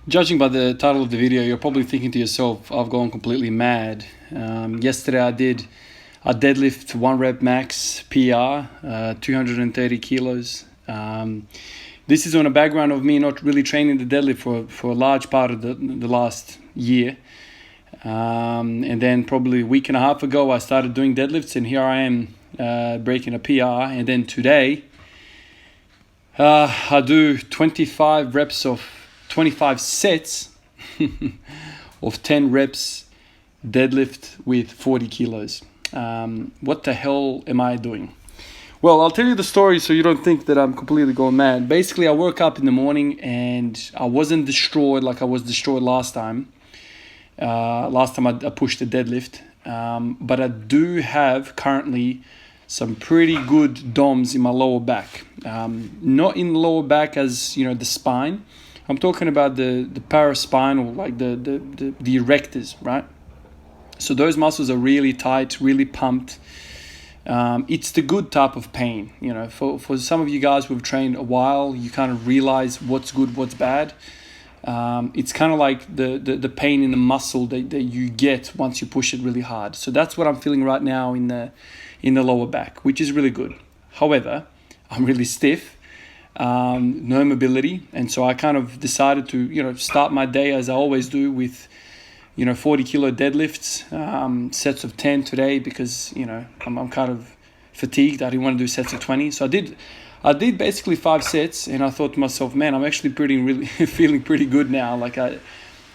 Judging by the title of the video, you're probably thinking to yourself, I've gone completely mad. Yesterday I did a deadlift 1 rep max PR, 230 kilos. This is on a background of me not really training the deadlift for a large part of the last year. And then probably a week and a half ago, I started doing deadlifts, and here I am breaking a PR. And then today, I do 25 sets of 10 reps deadlift with 40 kilos. What the hell am I doing? Well, I'll tell you the story so you don't think that I'm completely going mad. Basically, I woke up in the morning and I wasn't destroyed like I was destroyed last time. Last time I pushed the deadlift. But I do have currently some pretty good DOMs in my lower back. Not in the lower back as, the spine. I'm talking about the paraspinal, like the erectors, right? So those muscles are really tight, really pumped. It's the good type of pain. For some of you guys who have trained a while, you kind of realize what's good, what's bad. It's kind of like the pain in the muscle that you get once you push it really hard. So that's what I'm feeling right now in the lower back, which is really good. However, I'm really stiff, no mobility, and so I kind of decided to start my day as I always do with 40 kilo deadlifts, sets of 10 today because I'm kind of fatigued. I didn't want to do sets of 20, so I did basically 5 sets, and I thought to myself, man, I'm actually really feeling pretty good now.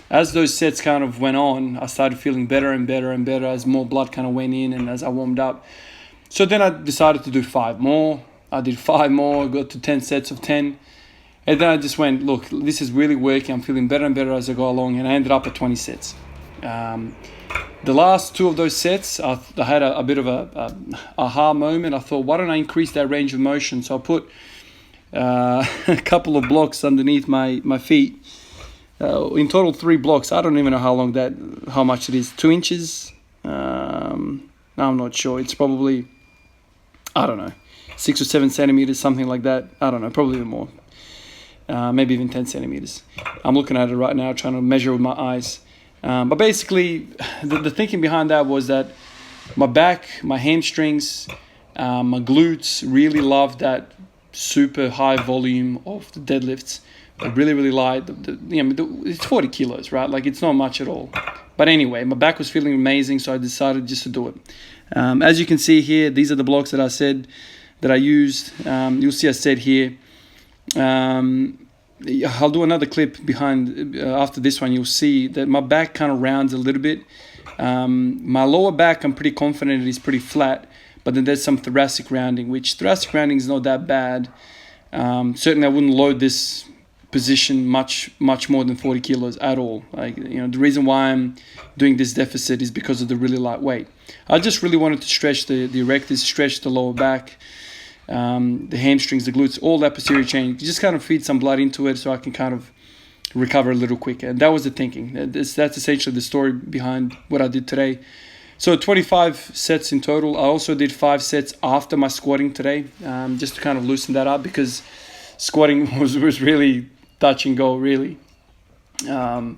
As those sets kind of went on, I started feeling better and better and better as more blood kind of went in and as I warmed up. So then I decided to do 5 more. I did 5 more, got to 10 sets of 10. And then I just went, look, this is really working. I'm feeling better and better as I go along. And I ended up at 20 sets. The last 2 of those sets, I had a bit of a aha moment. I thought, why don't I increase that range of motion? So I put a couple of blocks underneath my feet. In total, 3 blocks. I don't even know how much it is. 2 inches? I'm not sure. It's probably, I don't know, 6 or 7 centimeters, something like that. I don't know, probably even more. Maybe even 10 centimeters. I'm looking at it right now, trying to measure with my eyes. But basically, the thinking behind that was that my back, my hamstrings, my glutes really love that super high volume of the deadlifts. They're really, really light. It's 40 kilos, right? Like, it's not much at all. But anyway, my back was feeling amazing, so I decided just to do it. As you can see here, these are the blocks that I said that I used. You'll see I said here. I'll do another clip behind after this one. You'll see that my back kind of rounds a little bit. My lower back, I'm pretty confident it is pretty flat, but then there's some thoracic rounding, which thoracic rounding is not that bad. Certainly I wouldn't load this position much more than 40 kilos at all. The reason why I'm doing this deficit is because of the really light weight. I just really wanted to stretch the erectors, stretch the lower back, the hamstrings, the glutes, all that posterior chain. Just kind of feed some blood into it so I can kind of recover a little quicker. And that was the thinking. That's essentially the story behind what I did today. So 25 sets in total. I also did 5 sets after my squatting today, just to kind of loosen that up, because squatting was really touch and go, really. The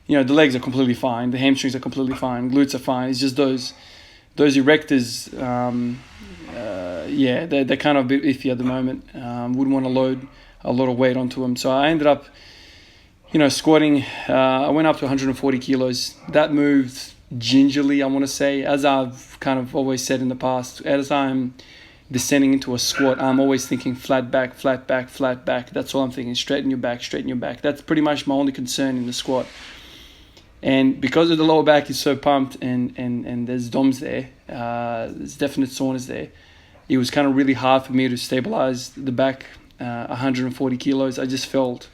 legs are completely fine. The hamstrings are completely fine. Glutes are fine. It's just those erectors, they're kind of a bit iffy at the moment. Wouldn't want to load a lot of weight onto them. So I ended up, squatting. I went up to 140 kilos. That moved gingerly, I want to say. As I've kind of always said in the past, as I'm descending into a squat, I'm always thinking flat back, flat back, flat back. That's all I'm thinking. Straighten your back, straighten your back. That's pretty much my only concern in the squat. And because of the lower back is so pumped and there's DOMs there, there's definite soreness there, it was kind of really hard for me to stabilize the back, 140 kilos. I just felt,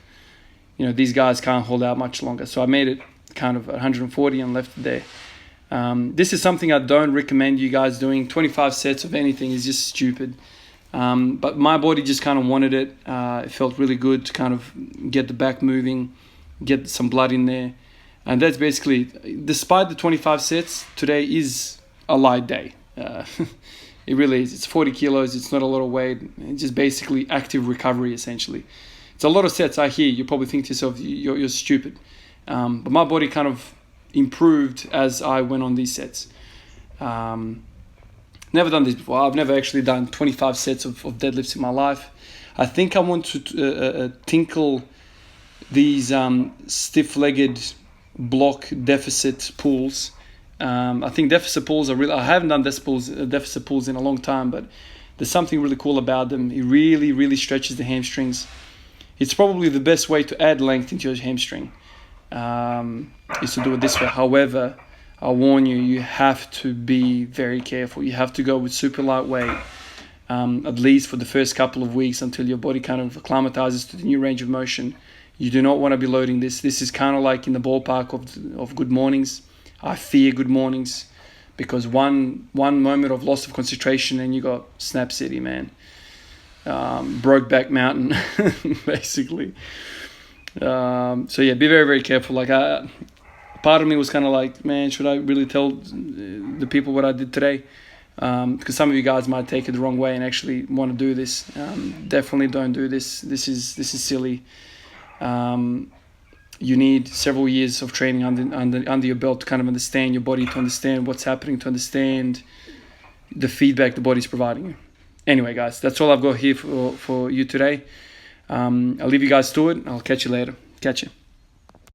these guys can't hold out much longer. So I made it kind of 140 and left it there. This is something I don't recommend you guys doing. 25 sets of anything is just stupid. But my body just kind of wanted it. It felt really good to kind of get the back moving, get some blood in there. And that's basically, despite the 25 sets, today is a light day. It really is. It's 40 kilos. It's not a lot of weight. It's just basically active recovery, essentially. It's a lot of sets. I hear you probably think to yourself, you're stupid. But my body kind of improved as I went on these sets. Never done this before. I've never actually done 25 sets of deadlifts in my life. I think I want to tinkle these stiff-legged block deficit pulls. I think deficit pulls are really, I haven't done deficit pulls in a long time, but there's something really cool about them. It really, really stretches the hamstrings. It's probably the best way to add length into your hamstring, is to do it this way. However, I warn you, you have to be very careful. You have to go with super lightweight, at least for the first couple of weeks until your body kind of acclimatizes to the new range of motion. You do not want to be loading this. This is kind of like in the ballpark of good mornings. I fear good mornings, because one moment of loss of concentration and you got Snap City, man. Brokeback Mountain, basically. So yeah, be very, very careful. Like, part of me was kind of like, man, should I really tell the people what I did today? Because some of you guys might take it the wrong way and actually want to do this. Definitely don't do this. This is silly. You need several years of training under your belt to kind of understand your body, to understand what's happening, to understand the feedback the body's providing you. Anyway, guys, that's all I've got here for you today. I'll leave you guys to it. I'll catch you later. Catch you.